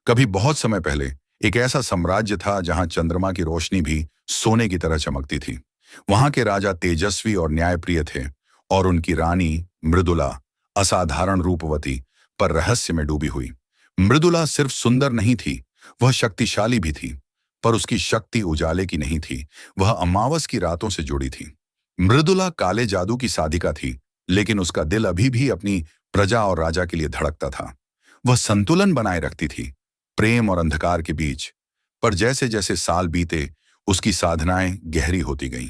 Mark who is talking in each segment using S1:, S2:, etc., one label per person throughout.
S1: कभी बहुत समय पहले एक ऐसा साम्राज्य था जहां चंद्रमा की रोशनी भी सोने की तरह चमकती थी। वहां के राजा तेजस्वी और न्यायप्रिय थे, और उनकी रानी मृदुला असाधारण रूपवती पर रहस्य में डूबी हुई। मृदुला सिर्फ सुंदर नहीं थी, वह शक्तिशाली भी थी। पर उसकी शक्ति उजाले की नहीं थी, वह अमावस की रातों से जुड़ी थी। मृदुला काले जादू की साधिका थी, लेकिन उसका दिल अभी भी अपनी प्रजा और राजा के लिए धड़कता था। वह संतुलन बनाए रखती थी, प्रेम और अंधकार के बीच। पर जैसे जैसे साल बीते, उसकी साधनाएं गहरी होती गईं।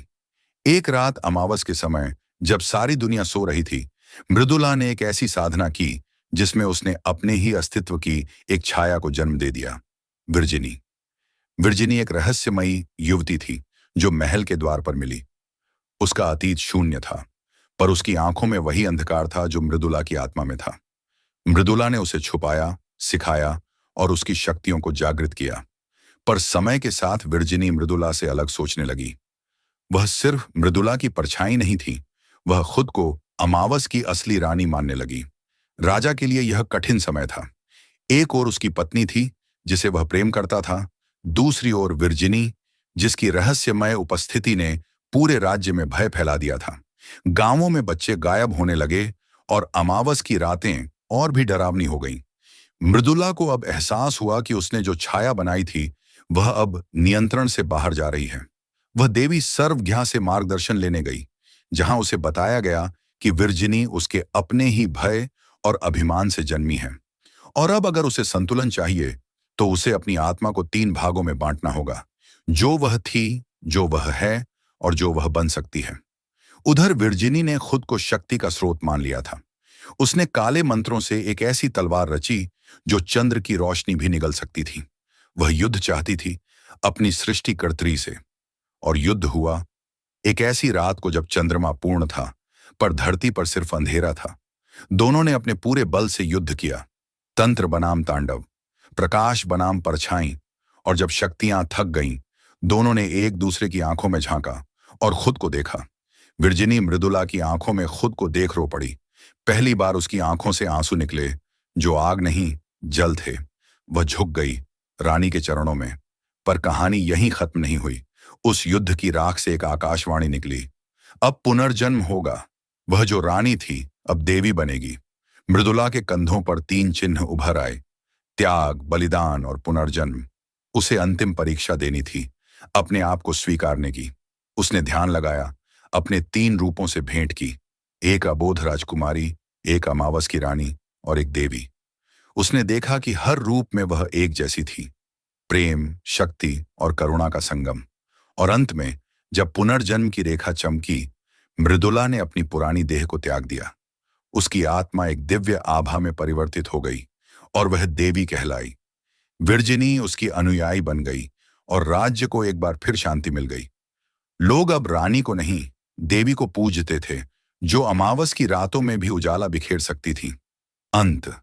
S1: एक रात अमावस के समय, जब सारी दुनिया सो रही थी, मृदुला ने एक ऐसी साधना की जिसमें उसने अपने ही अस्तित्व की एक छाया को जन्म दे दिया। विरजिनी। विरजिनी एक रहस्यमयी युवती थी जो महल के द्वार पर मिली। उसका अतीत शून्य था, पर उसकी आंखों में वही अंधकार था जो मृदुला की आत्मा में था। मृदुला ने उसे छुपाया, सिखाया और उसकी शक्तियों को जागृत किया। पर समय के साथ विरजिनी मृदुला से अलग सोचने लगी। वह सिर्फ मृदुला की परछाई नहीं थी, वह खुद को अमावस की असली रानी मानने लगी। राजा के लिए यह कठिन समय था। एक ओर उसकी पत्नी थी जिसे वह प्रेम करता था, दूसरी ओर विरजिनी, जिसकी रहस्यमय उपस्थिति ने पूरे राज्य में भय फैला दिया था। गांवों में बच्चे गायब होने लगे और अमावस की रातें और भी डरावनी हो गईं। मृदुला को अब एहसास हुआ कि उसने जो छाया बनाई थी वह अब नियंत्रण से बाहर जा रही है। वह देवी सर्वज्ञा से मार्गदर्शन लेने गई, जहां उसे बताया गया कि विरजिनी उसके अपने ही भय और अभिमान से जन्मी है, और अब अगर उसे संतुलन चाहिए तो उसे अपनी आत्मा को 3 भागों में बांटना होगा, जो वह थी, जो वह है और जो वह बन सकती है। उधर विरजिनी ने खुद को शक्ति का स्रोत मान लिया था। उसने काले मंत्रों से एक ऐसी तलवार रची जो चंद्र की रोशनी भी निगल सकती थी। वह युद्ध चाहती थी अपनी सृष्टिकर्त्री से, और युद्ध हुआ एक ऐसी रात को जब चंद्रमा पूर्ण था पर धरती पर सिर्फ अंधेरा था। दोनों ने अपने पूरे बल से युद्ध किया, तंत्र बनाम तांडव, प्रकाश बनाम परछाई। और जब शक्तियां थक गईं, दोनों ने एक दूसरे की आंखों में झांका और खुद को देखा। विरजिनी मृदुला की आंखों में खुद को देख रो पड़ी। पहली बार उसकी आंखों से आंसू निकले जो आग नहीं, जल थे। वह झुक गई रानी के चरणों में। पर कहानी यहीं खत्म नहीं हुई। उस युद्ध की राख से एक आकाशवाणी निकली, अब पुनर्जन्म होगा। वह जो रानी थी अब देवी बनेगी। मृदुला के कंधों पर 3 चिन्ह उभर आए, त्याग, बलिदान और पुनर्जन्म। उसे अंतिम परीक्षा देनी थी, अपने आप को स्वीकारने की। उसने ध्यान लगाया, अपने 3 रूपों से भेंट की, एक अबोध राजकुमारी, एक अमावस की रानी और एक देवी। उसने देखा कि हर रूप में वह एक जैसी थी, प्रेम, शक्ति और करुणा का संगम। और अंत में जब पुनर्जन्म की रेखा चमकी, मृदुला ने अपनी पुरानी देह को त्याग दिया। उसकी आत्मा एक दिव्य आभा में परिवर्तित हो गई और वह देवी कहलाई। विरजिनी उसकी अनुयायी बन गई और राज्य को एक बार फिर शांति मिल गई। लोग अब रानी को नहीं, देवी को पूजते थे, जो अमावस की रातों में भी उजाला बिखेर सकती थी। अंत।